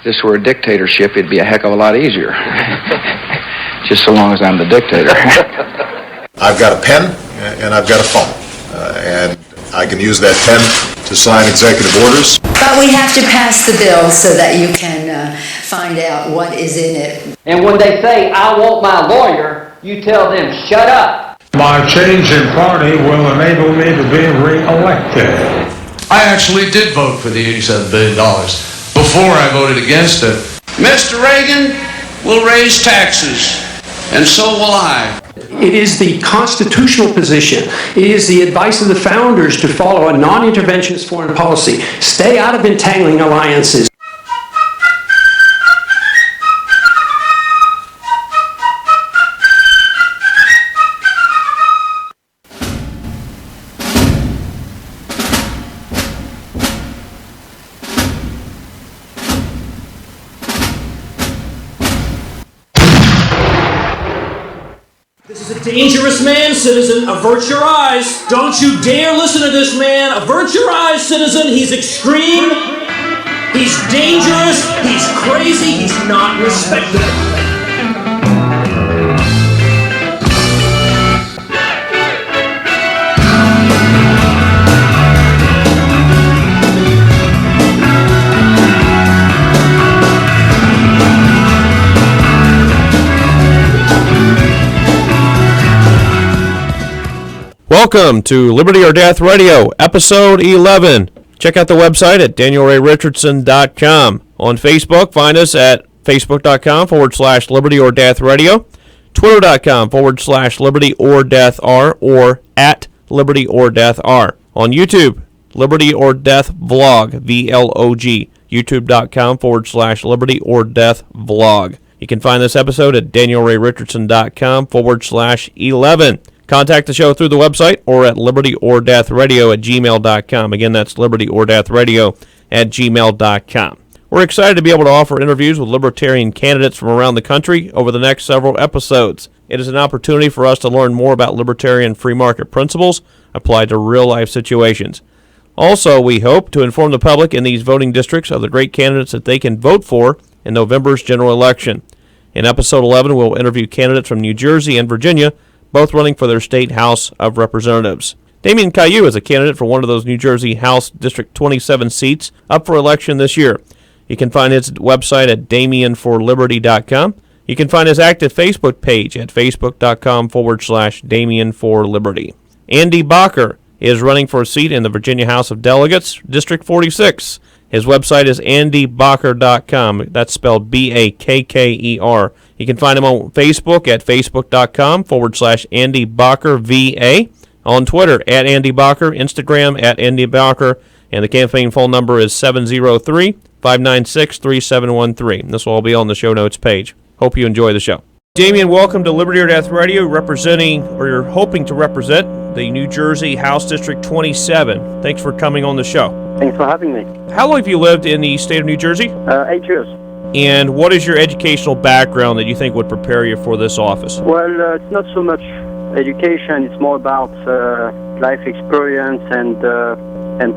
this were a dictatorship, it'd be a heck of a lot easier. Just so long as I'm the dictator. I've got a pen and I've got a phone, and I can use that pen to sign executive orders. But we have to pass the bill so that you can find out what is in it. And when they say, I want my lawyer, you tell them, shut up. My change in party will enable me to be re-elected. I actually did vote for the $87 billion before I voted against it. Mr. Reagan will raise taxes, and so will I. It is the constitutional position. It is the advice of the founders to follow a non-interventionist foreign policy. Stay out of entangling alliances. This is a dangerous man, citizen. Avert your eyes. Don't you dare listen to this man. Avert your eyes, citizen. He's extreme. He's dangerous. He's crazy. He's not respectable. Welcome to Liberty or Death Radio, Episode 11. Check out the website at danielrayrichardson.com. On Facebook, find us at facebook.com/Liberty or Death Radio, twitter.com/Liberty or Death R, or at Liberty or Death R. On YouTube, Liberty or Death Vlog, VLOG, youtube.com/Liberty or Death Vlog. You can find this episode at danielrayrichardson.com/11. Contact the show through the website or at libertyorddeathradio@gmail.com. Again, that's libertyorddeathradio@gmail.com. We're excited to be able to offer interviews with libertarian candidates from around the country over the next several episodes. It is an opportunity for us to learn more about libertarian free market principles applied to real-life situations. Also, we hope to inform the public in these voting districts of the great candidates that they can vote for in November's general election. In Episode 11, we'll interview candidates from New Jersey and Virginia, both running for their state House of Representatives. Damien Caillault is a candidate for one of those New Jersey House District 27 seats up for election this year. You can find his website at damienforliberty.com. You can find his active Facebook page at facebook.com/damienforliberty. Andy Bakker is running for a seat in the Virginia House of Delegates, District 46. His website is andybakker.com. That's spelled Bakker. You can find him on Facebook at facebook.com/AndyBakkerVA, on Twitter at Andy Bakker, Instagram at Andy Bakker, and the campaign phone number is 703-596-3713. This will all be on the show notes page. Hope you enjoy the show. Damien, welcome to Liberty or Death Radio, representing, or you're hoping to represent, the New Jersey House District 27. Thanks for coming on the show. Thanks for having me. How long have you lived in the state of New Jersey? 8 years. And what is your educational background that you think would prepare you for this office? Well, it's not so much education, it's more about life experience and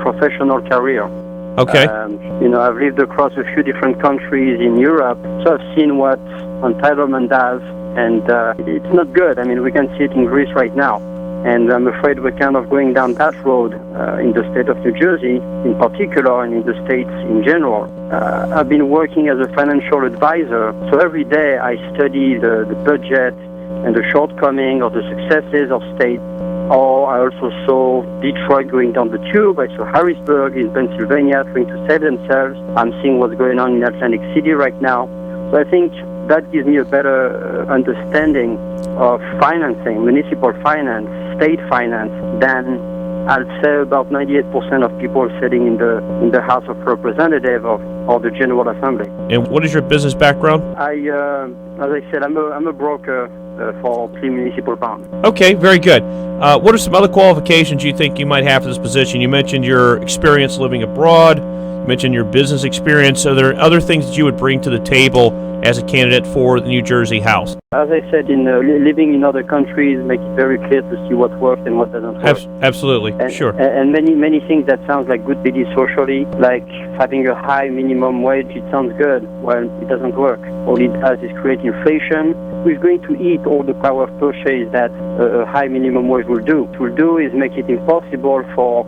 professional career. Okay. I've lived across a few different countries in Europe, so I've seen what entitlement does, and it's not good. I mean, we can see it in Greece right now. And I'm afraid we're kind of going down that road in the state of New Jersey in particular and in the states in general. I've been working as a financial advisor, so every day I study the budget and the shortcomings or the successes of states. Or I also saw Detroit going down the tube. I saw Harrisburg in Pennsylvania trying to save themselves. I'm seeing what's going on in Atlantic City right now. So I think that gives me a better understanding of financing, municipal finance, state finance, than I'd say about 98% of people sitting in the House of Representatives or the General Assembly. And what is your business background? As I said, I'm a broker for municipal bonds. Okay, very good. What are some other qualifications you think you might have for this position? You mentioned your experience living abroad. You mentioned your business experience. Are there other things that you would bring to the table as a candidate for the New Jersey House? As I said, in living in other countries, make it very clear to see what works and what doesn't work. Absolutely, and, sure. And many things that sound like good biddies socially, like having a high minimum wage, it sounds good. Well, it doesn't work. All it does is create inflation. We're going to eat all the power of purchase that a high minimum wage will do. It will do is make it impossible for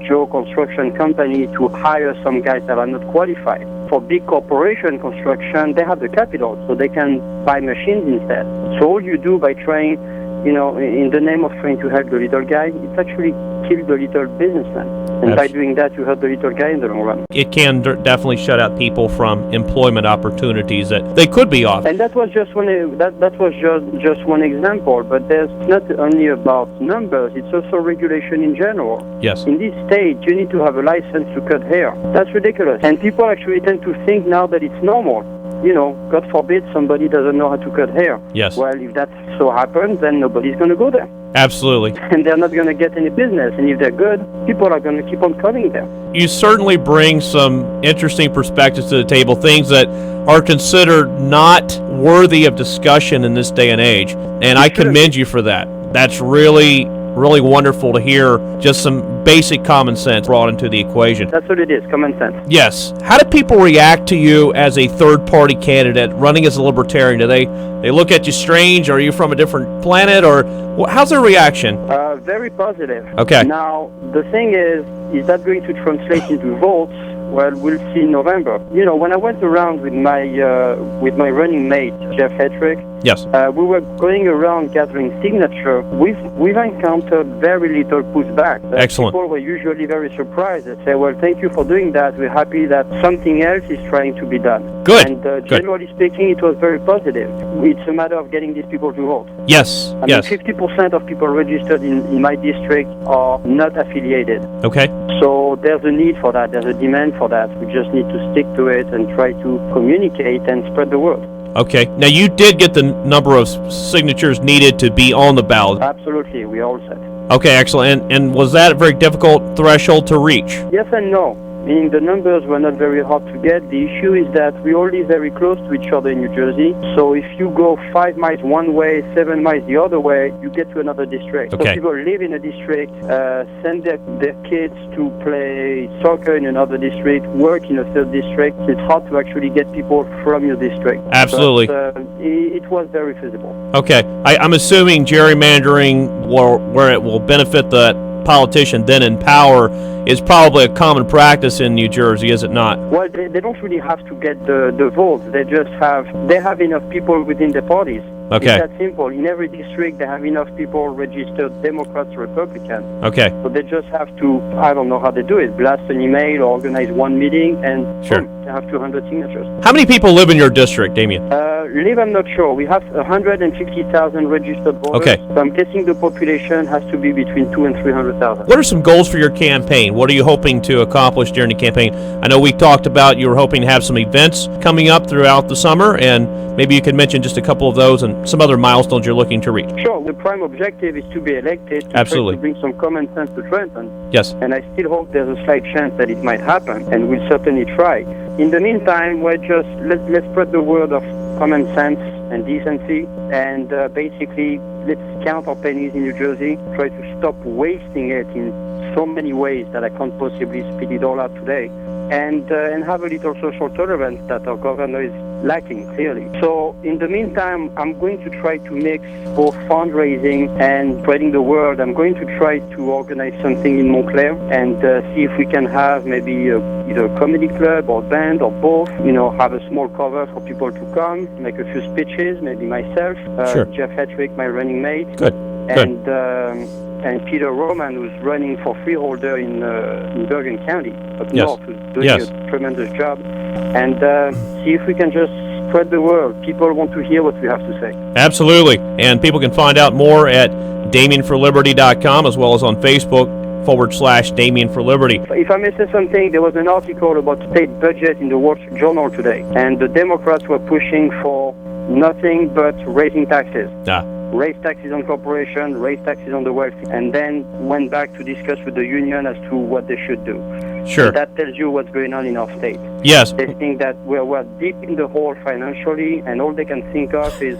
Joe construction company to hire some guys that are not qualified. For big corporation construction, they have the capital, so they can buy machines instead. So all you do by trying, in the name of trying to help the little guy, it's actually kill the little businessman. And by doing that, you hurt the little guy in the long run. It can definitely shut out people from employment opportunities that they could be offered. And that was just one. That was just one example. But there's not only about numbers; it's also regulation in general. Yes. In this state, you need to have a license to cut hair. That's ridiculous. And people actually tend to think now that it's normal. God forbid somebody doesn't know how to cut hair. Yes. Well, if that so happens, then nobody's going to go there. Absolutely. And they're not going to get any business. And if they're good, people are going to keep on cutting them. You certainly bring some interesting perspectives to the table, things that are considered not worthy of discussion in this day and age. And I commend you for that. That's really wonderful to hear. Just some basic common sense brought into the equation. That's what it is, common sense. Yes. How do people react to you as a third-party candidate running as a libertarian? Do they look at you strange? Are you from a different planet? Or how's their reaction? Very positive. Okay. Now, the thing is that going to translate into votes? Well, we'll see in November. When I went around with my running mate, Jeff Hedrick, yes, we were going around gathering signature. We've encountered very little pushback. Excellent. People were usually very surprised. They say, well, thank you for doing that. We're happy that something else is trying to be done. Good. And generally speaking, it was very positive. It's a matter of getting these people to vote. Yes. I mean, 50% of people registered in my district are not affiliated. Okay. So there's a need for that. There's a demand for that. We just need to stick to it and try to communicate and spread the word. Okay. Now, you did get the number of signatures needed to be on the ballot. Absolutely. We all set. Okay, excellent. And was that a very difficult threshold to reach? Yes and no. Meaning the numbers were not very hard to get. The issue is that we all live very close to each other in New Jersey. So if you go 5 miles one way, 7 miles the other way, you get to another district. Okay. So people live in a district, send their kids to play soccer in another district, work in a third district. It's hard to actually get people from your district. Absolutely. But, it was very feasible. Okay. I'm assuming gerrymandering where it will benefit the politician then in power is probably a common practice in New Jersey, is it not? Well, they don't really have to get the votes. They have enough people within the parties. Okay. It's that simple. In every district, they have enough people registered Democrats, Republicans. Okay. So they just have to, I don't know how they do it, blast an email or organize one meeting and boom, they have 200 signatures. How many people live in your district, Damien? I'm not sure. We have 150,000 registered voters. Okay. So I'm guessing the population has to be between 200,000 and 300,000. What are some goals for your campaign? What are you hoping to accomplish during the campaign? I know we talked about you were hoping to have some events coming up throughout the summer, and maybe you could mention just a couple of those and some other milestones you're looking to reach. Sure. The prime objective is to be elected, to Absolutely. try to bring some common sense to Trenton. Yes. And I still hope there's a slight chance that it might happen, and we'll certainly try. In the meantime, let's spread the word of common sense and decency, and basically let's count our pennies in New Jersey, try to stop wasting it in so many ways that I can't possibly spit it all out today, and have a little social tolerance that our governor is lacking, clearly. So in the meantime, I'm going to try to mix both fundraising and spreading the word. I'm going to try to organize something in Montclair and see if we can have maybe either a comedy club or band or both, have a small cover for people to come, make a few speeches, maybe myself, Sure. Jeff Hedrick, my running mate. Good. And Peter Roman, who's running for freeholder in Bergen County, up Yes. north, who's doing Yes. a tremendous job. And see if we can just spread the word. People want to hear what we have to say. Absolutely. And people can find out more at DamienForLiberty.com as well as on Facebook /Damien for Liberty. If I may say something, there was an article about state budget in the Wall Street Journal today, and the Democrats were pushing for nothing but raising taxes. Raise taxes on corporations, raise taxes on the wealthy, and then went back to discuss with the union as to what they should do. Sure. And that tells you what's going on in our state. Yes. They think that we're deep in the hole financially, and all they can think of is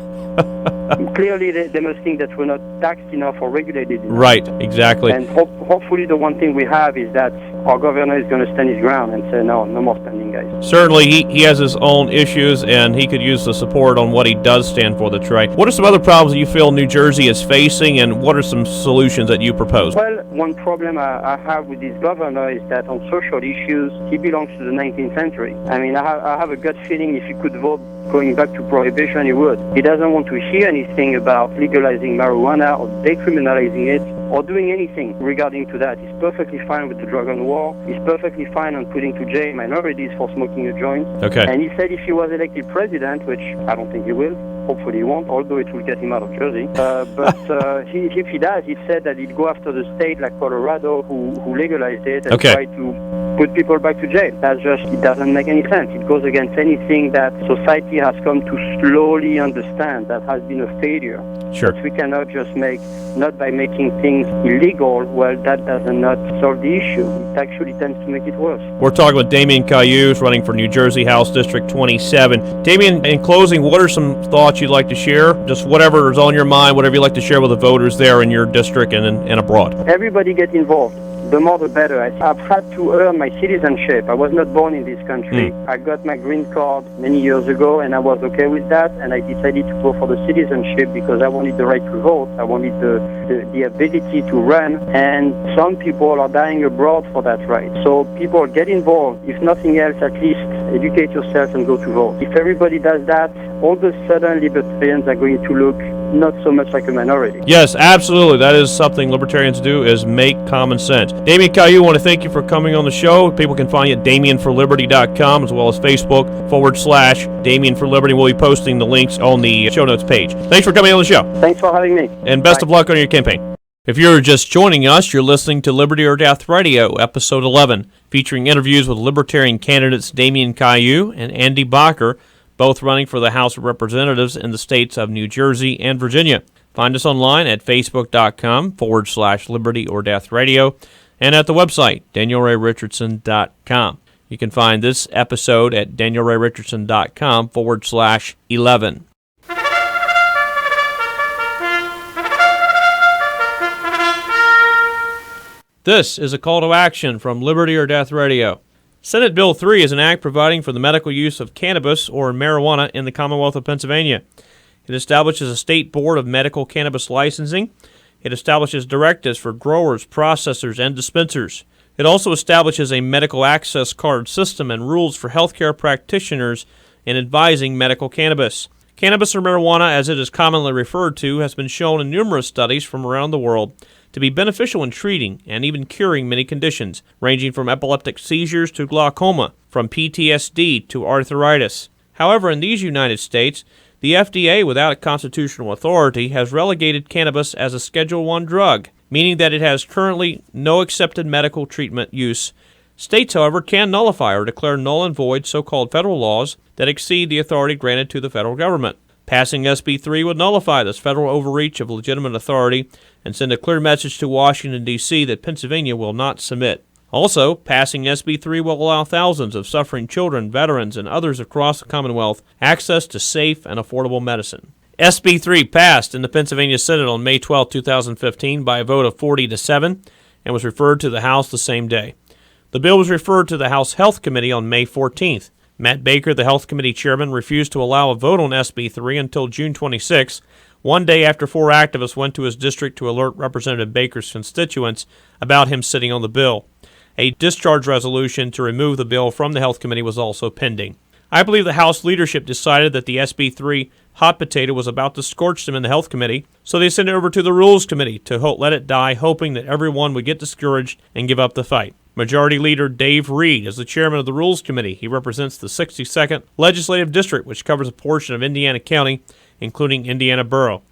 clearly they must think that we're not taxed enough or regulated enough. Right, exactly. And hopefully the one thing we have is that our governor is going to stand his ground and say, no more standing, guys. Certainly, he has his own issues, and he could use the support on what he does stand for that's right. What are some other problems that you feel New Jersey is facing, and what are some solutions that you propose? Well, one problem I have with this governor is that on social issues, he belongs to the 19th century. I mean, I have a gut feeling if he could vote going back to prohibition, he would. He doesn't want to hear anything about legalizing marijuana or decriminalizing it or doing anything regarding to that. He's perfectly fine with the drug and war. He's perfectly fine on putting to jail minorities for smoking a joint. Okay. And he said if he was elected president, which I don't think he will, hopefully he won't, although it will get him out of Jersey. If he does, he said that he'd go after the state like Colorado who legalized it and try to put people back to jail. That's just, it doesn't make any sense. It goes against anything that society has come to slowly understand that has been a failure. Sure. But we cannot just not by making things illegal, well, that does not solve the issue. It actually tends to make it worse. We're talking with Damien Caillault, running for New Jersey House District 27. Damien, in closing, what are some thoughts you'd like to share? Just whatever is on your mind, whatever you'd like to share with the voters there in your district and abroad. Everybody get involved. The more the better. I've had to earn my citizenship. I was not born in this country. I got my green card many years ago, and I was okay with that, and I decided to go for the citizenship because I wanted the right to vote. I wanted the ability to run, and some people are dying abroad for that right. So people get involved. If nothing else, at least educate yourself and go to vote. If everybody does that, all of a sudden libertarians are going to look not so much like a minority. Yes, absolutely. That is something libertarians do, is make common sense. Damien Caillault, I want to thank you for coming on the show. People can find you at DamienForLiberty.com as well as Facebook/Damien for Liberty. We'll be posting the links on the show notes page. Thanks for coming on the show. Thanks for having me. And best of luck on your campaign. If you're just joining us, you're listening to Liberty or Death Radio, Episode 11, featuring interviews with Libertarian candidates Damien Caillault and Andy Bakker, both running for the House of Representatives in the states of New Jersey and Virginia. Find us online at Facebook.com/Liberty or Death Radio and at the website, DanielRayRichardson.com. You can find this episode at DanielRayRichardson.com/11. This is a call to action from Liberty or Death Radio. Senate Bill 3 is an act providing for the medical use of cannabis or marijuana in the Commonwealth of Pennsylvania. It establishes a state board of medical cannabis licensing. It establishes directives for growers, processors, and dispensers. It also establishes a medical access card system and rules for healthcare practitioners in advising medical cannabis. Cannabis or marijuana, as it is commonly referred to, has been shown in numerous studies from around the world to be beneficial in treating and even curing many conditions, ranging from epileptic seizures to glaucoma, from PTSD to arthritis. However, in these United States, the FDA, without constitutional authority, has relegated cannabis as a Schedule I drug, meaning that it has currently no accepted medical treatment use. States, however, can nullify or declare null and void so-called federal laws that exceed the authority granted to the federal government. Passing SB 3 would nullify this federal overreach of legitimate authority and send a clear message to Washington, D.C. that Pennsylvania will not submit. Also, passing SB 3 will allow thousands of suffering children, veterans, and others across the Commonwealth access to safe and affordable medicine. SB 3 passed in the Pennsylvania Senate on May 12, 2015 by a vote of 40-7 and was referred to the House the same day. The bill was referred to the House Health Committee on May 14th. Matt Bakker, the Health Committee chairman, refused to allow a vote on SB 3 until June 26, one day after 4 activists went to his district to alert Representative Bakker's constituents about him sitting on the bill. A discharge resolution to remove the bill from the Health Committee was also pending. I believe the House leadership decided that the SB 3 hot potato was about to scorch them in the Health Committee, so they sent it over to the Rules Committee to let it die, hoping that everyone would get discouraged and give up the fight. Majority Leader Dave Reed is the chairman of the Rules Committee. He represents the 62nd Legislative District, which covers a portion of Indiana County, including Indiana Borough.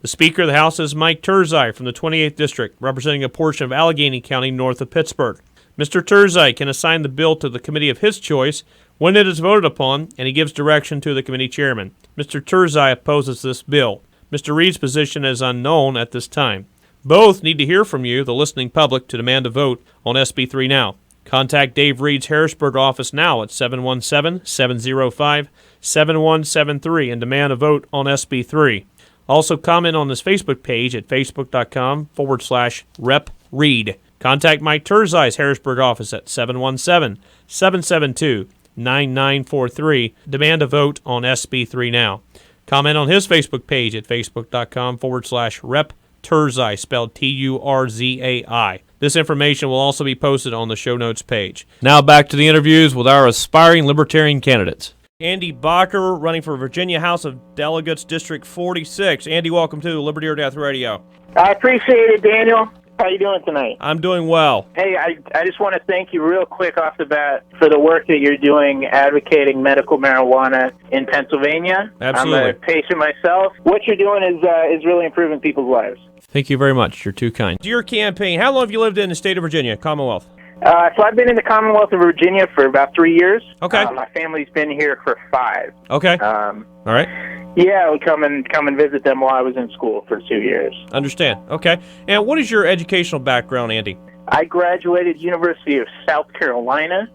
The Speaker of the House is Mike Turzai from the 28th District, representing a portion of Allegheny County north of Pittsburgh. Mr. Turzai can assign the bill to the committee of his choice when it is voted upon, and he gives direction to the committee chairman. Mr. Turzai opposes this bill. Mr. Reed's position is unknown at this time. Both need to hear from you, the listening public, to demand a vote on SB 3 now. Contact Dave Reed's Harrisburg office now at 717-705-7173 and demand a vote on SB 3. Also comment on this Facebook page at facebook.com/Rep Reed. Contact Mike Turzai's Harrisburg office at 717-772-9943. Demand a vote on SB3 now. Comment on his Facebook page at facebook.com/Rep Turzai, spelled Turzai. This information will also be posted on the show notes page. Now back to the interviews with our aspiring Libertarian candidates. Andy Bakker, running for Virginia House of Delegates, District 46. Andy, welcome to Liberty or Death Radio. I appreciate it, Daniel. How you doing tonight? I'm doing well. Hey, I just want to thank you real quick off the bat for the work that you're doing advocating medical marijuana in Pennsylvania. Absolutely. I'm a patient myself. What you're doing is really improving people's lives. Thank you very much. You're too kind. Your campaign, how long have you lived in the state of Virginia, Commonwealth? So I've been in the Commonwealth of Virginia for about 3 years. Okay. My family's been here for 5. Okay. All right. Yeah, we come and visit them while I was in school for 2 years. Understand. Okay. And what is your educational background, Andy? I graduated University of South Carolina,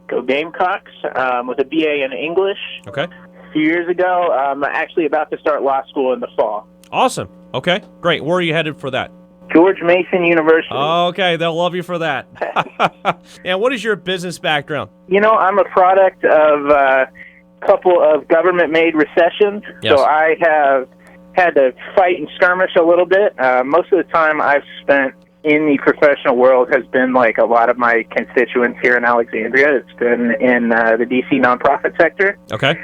go Gamecocks, with a BA in English. Okay. A few years ago. I'm actually about to start law school in the fall. Awesome. Okay. Great. Where are you headed for that? George Mason University. Okay, they'll love you for that. And what is your business background? You know, I'm a product of a couple of government-made recessions, Yes. so I have had to fight and skirmish a little bit. Most of the time I've spent in the professional world has been like a lot of my constituents here in Alexandria. It's been in the D.C. nonprofit sector. Okay.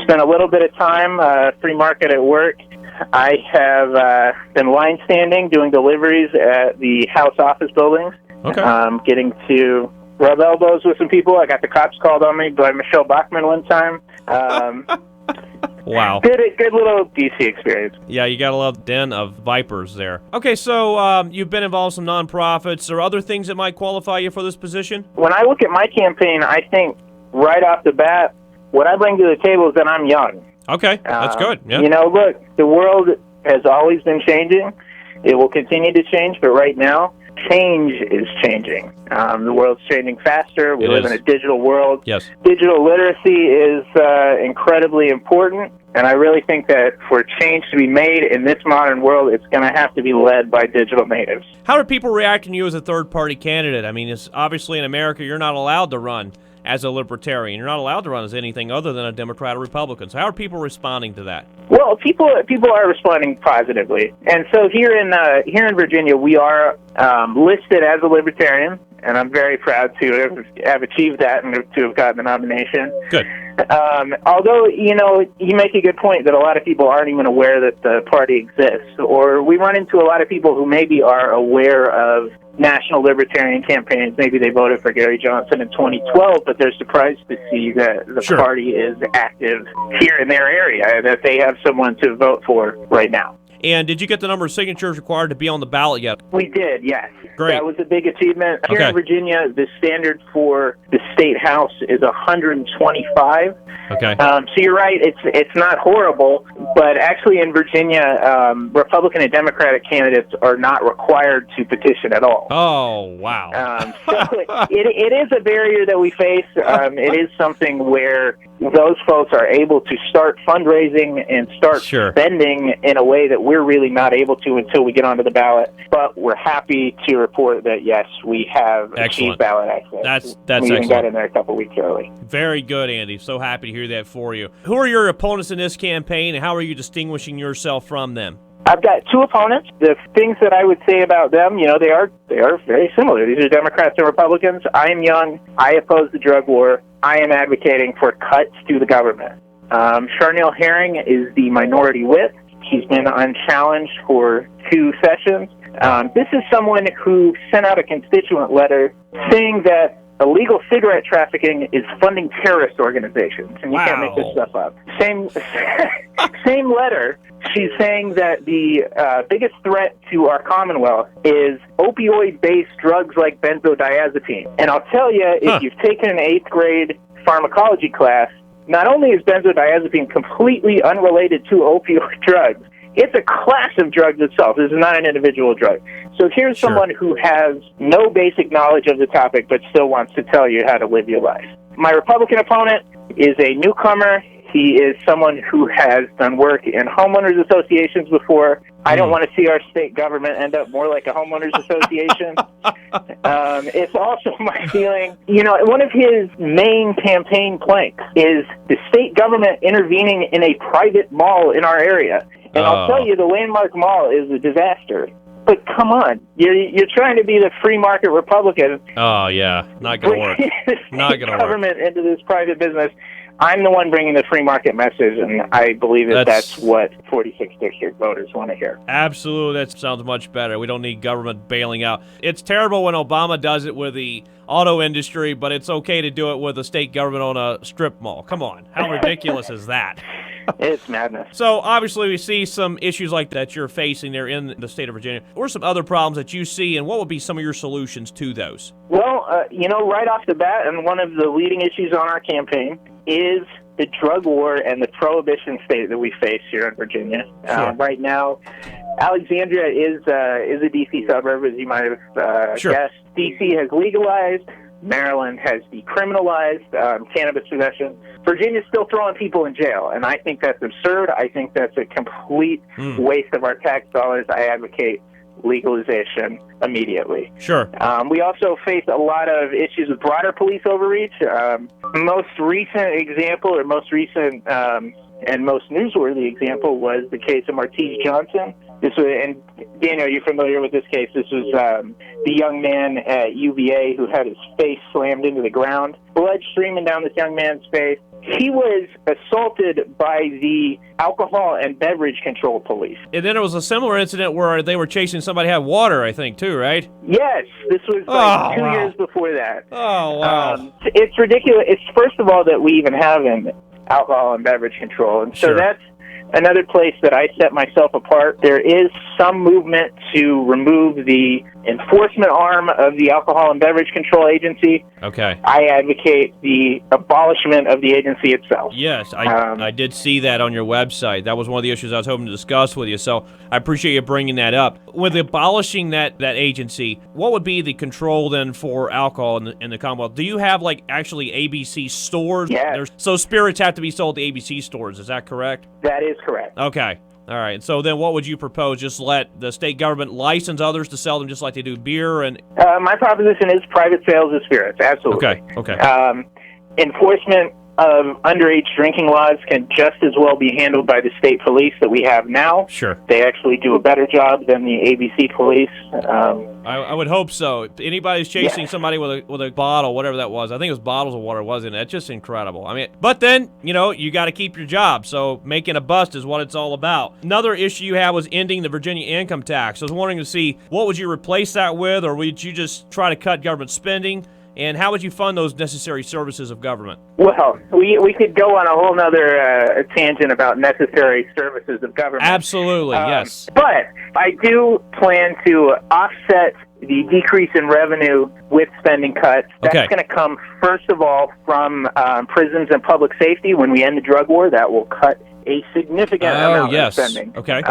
Spent a little bit of time free market at work. I have been line standing, doing deliveries at the House office buildings. Okay. Getting to rub elbows with some people. I got the cops called on me by Michelle Bachmann one time. Wow. Good little D.C. experience. Yeah, you got to love the den of vipers there. Okay, so you've been involved in some nonprofits. Are other things that might qualify you for this position? When I look at my campaign, I think right off the bat, what I bring to the table is that I'm young. Okay, that's good. Yeah. You know, look, the world has always been changing. It will continue to change, but right now, change is changing. The world's changing faster. We live in a digital world. Yes. Digital literacy is incredibly important, and I really think that for change to be made in this modern world, it's going to have to be led by digital natives. How are people reacting to you as a third-party candidate? I mean, it's obviously in America, you're not allowed to run as a libertarian. You're not allowed to run as anything other than a Democrat or Republican. So how are people responding to that? Well, people are responding positively, and so here in Virginia, we are listed as a libertarian, and I'm very proud to have achieved that and to have gotten the nomination. Good. Although, you know, you make a good point that a lot of people aren't even aware that the party exists, or we run into a lot of people who maybe are aware of national libertarian campaigns. Maybe they voted for Gary Johnson in 2012, but they're surprised to see that the party is active here in their area, that they have someone to vote for right now. And did you get the number of signatures required to be on the ballot yet? We did, yes. Great. That was a big achievement. Here Okay. in Virginia, the standard for the state house is 125. Okay. So you're right, it's not horrible, but actually in Virginia, Republican and Democratic candidates are not required to petition at all. Oh, wow. So it is a barrier that we face. It is something where those folks are able to start fundraising and start spending in a way that we're really not able to until we get onto the ballot. But we're happy to report that, yes, we have achieved ballot access. That's we even excellent. got in there a couple weeks early. Very good, Andy. So happy to hear that for you. Who are your opponents in this campaign, and how are you distinguishing yourself from them? I've got 2 opponents. The things that I would say about them, you know, they are very similar. These are Democrats and Republicans. I am young. I oppose the drug war. I am advocating for cuts to the government. Charnel Herring is the minority whip. He's been unchallenged for 2 sessions. This is someone who sent out a constituent letter saying that illegal cigarette trafficking is funding terrorist organizations, and you can't make this stuff up. Same letter. She's saying that the biggest threat to our Commonwealth is opioid-based drugs like benzodiazepine. And I'll tell you, if you've taken an 8th grade pharmacology class, not only is benzodiazepine completely unrelated to opioid drugs, it's a class of drugs itself. This is not an individual drug. So here's someone who has no basic knowledge of the topic but still wants to tell you how to live your life. My Republican opponent is a newcomer. He is someone who has done work in homeowners associations before. I don't want to see our state government end up more like a homeowners association. It's also my feeling, one of his main campaign planks is the state government intervening in a private mall in our area. And I'll tell you, the Landmark Mall is a disaster. But come on, you're trying to be the free market Republican. Oh, yeah, not going to work. Not going to work. Government into this private business. I'm the one bringing the free market message, and I believe that's what 46 district voters want to hear. Absolutely, that sounds much better. We don't need government bailing out. It's terrible when Obama does it with the auto industry, but it's okay to do it with the state government on a strip mall. Come on, how ridiculous is that? It's madness. So, obviously, we see some issues like that you're facing there in the state of Virginia. What are some other problems that you see, and what would be some of your solutions to those? Well, right off the bat, and one of the leading issues on our campaign is the drug war and the prohibition state that we face here in Virginia. Sure. Right now, Alexandria is a D.C. suburb, as you might have guessed. D.C. has legalized. Maryland has decriminalized cannabis possession. Virginia's still throwing people in jail, and I think that's absurd. I think that's a complete waste of our tax dollars. I advocate legalization immediately. Sure. We also face a lot of issues with broader police overreach. Most recent example, or most recent and most newsworthy example, was the case of Martise Johnson. This was, and Daniel, you're familiar with this case. This was the young man at UVA who had his face slammed into the ground, blood streaming down this young man's face. He was assaulted by the alcohol and beverage control police. And then there was a similar incident where they were chasing somebody who had water, I think, too, right? Yes, this was like 2 years before that. Oh, wow. It's ridiculous. It's, first of all, that we even have an alcohol and beverage control. And so that's another place that I set myself apart. There is some movement to remove the enforcement arm of the Alcohol and Beverage Control Agency. Okay. I advocate the abolishment of the agency itself. Yes, I did see that on your website. That was one of the issues I was hoping to discuss with you, so I appreciate you bringing that up. With abolishing that agency, what would be the control then for alcohol in the Commonwealth? Do you have, like, actually ABC stores? Yes. So spirits have to be sold at ABC stores, is that correct? That is correct. Okay. All right. So then what would you propose? Just let the state government license others to sell them just like they do beer? And my proposition is private sales of spirits, absolutely. Okay. Enforcement of underage drinking laws can just as well be handled by the state police that we have now. Sure. They actually do a better job than the ABC police. I would hope so. If anybody's chasing somebody with a bottle, whatever that was, I think it was bottles of water, wasn't it? That's just incredible. I mean, but then, you got to keep your job, so making a bust is what it's all about. Another issue you had was ending the Virginia income tax. I was wondering to see, what would you replace that with, or would you just try to cut government spending? And how would you fund those necessary services of government? Well, we could go on a whole nother tangent about necessary services of government. Absolutely, yes. But I do plan to offset the decrease in revenue with spending cuts. That's going to come, first of all, from prisons and public safety. When we end the drug war, that will cut a significant amount of spending. Okay.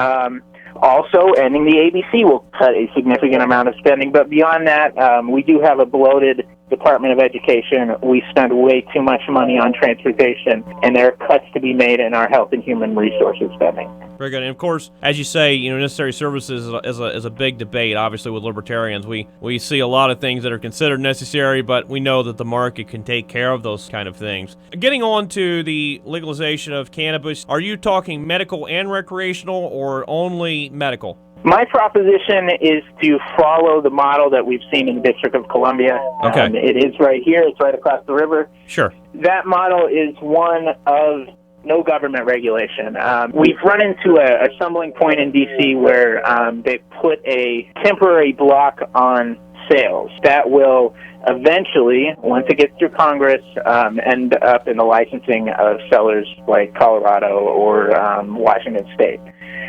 Also, ending the ABC will cut a significant amount of spending. But beyond that, we do have a bloated Department of Education. We spend way too much money on transportation, and there are cuts to be made in our health and human resources spending. Very good. And of course, as you say, necessary services is a big debate, obviously, with libertarians. We see a lot of things that are considered necessary, but we know that the market can take care of those kind of things. Getting on to the legalization of cannabis, are you talking medical and recreational, or only medical? My proposition is to follow the model that we've seen in the District of Columbia. Okay. It is right here. It's right across the river. Sure. That model is one of no government regulation. We've run into a stumbling point in D.C. where they put a temporary block on sales that will eventually, once it gets through Congress, end up in the licensing of sellers like Colorado or Washington State.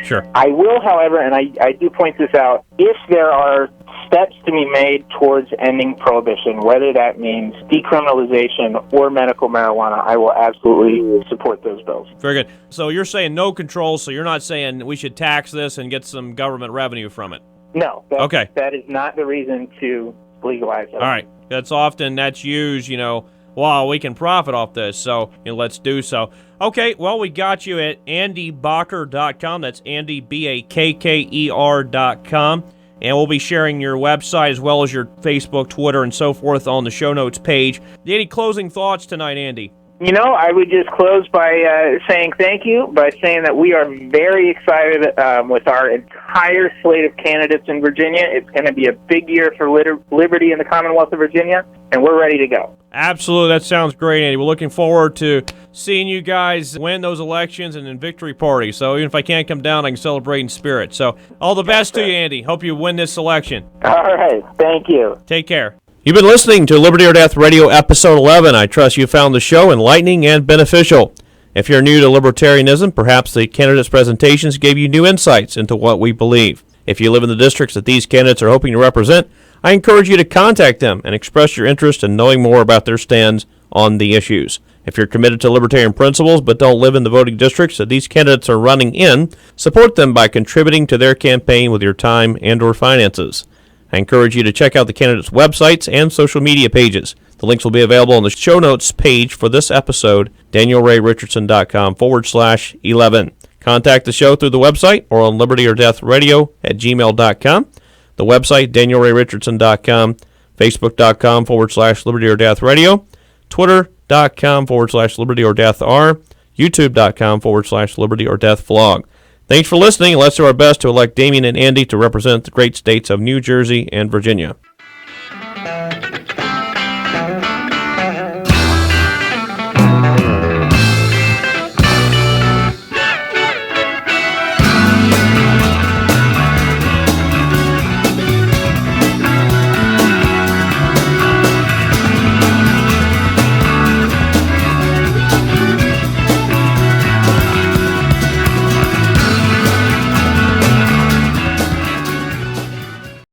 Sure. I will, however, and I do point this out, if there are steps to be made towards ending prohibition, whether that means decriminalization or medical marijuana, I will absolutely support those bills. Very good. So you're saying no control, so you're not saying we should tax this and get some government revenue from it? No. Okay. That is not the reason to legalize it. All right. That's used, well, we can profit off this, so let's do so. Okay, well, we got you at andybakker.com. That's Andy, BAKKER.com. And we'll be sharing your website as well as your Facebook, Twitter, and so forth on the show notes page. Any closing thoughts tonight, Andy? You know, I would just close by saying thank you, by saying that we are very excited with our entire slate of candidates in Virginia. It's going to be a big year for liberty in the Commonwealth of Virginia, and we're ready to go. Absolutely. That sounds great, Andy. We're looking forward to seeing you guys win those elections and in victory party. So even if I can't come down, I can celebrate in spirit. So all the best to you, Andy. Hope you win this election. All right. Thank you. Take care. You've been listening to Liberty or Death Radio Episode 11. I trust you found the show enlightening and beneficial. If you're new to libertarianism, perhaps the candidates' presentations gave you new insights into what we believe. If you live in the districts that these candidates are hoping to represent, I encourage you to contact them and express your interest in knowing more about their stands on the issues. If you're committed to libertarian principles but don't live in the voting districts that these candidates are running in, support them by contributing to their campaign with your time and or finances. I encourage you to check out the candidates' websites and social media pages. The links will be available on the show notes page for this episode, danielrayrichardson.com/11. Contact the show through the website or on libertyorddeathradio@gmail.com. The website, danielrayrichardson.com, facebook.com/libertyorddeathradio, twitter.com/libertyorddeathr, youtube.com/libertyorddeathvlog. Thanks for listening. Let's do our best to elect Damien and Andy to represent the great states of New Jersey and Virginia.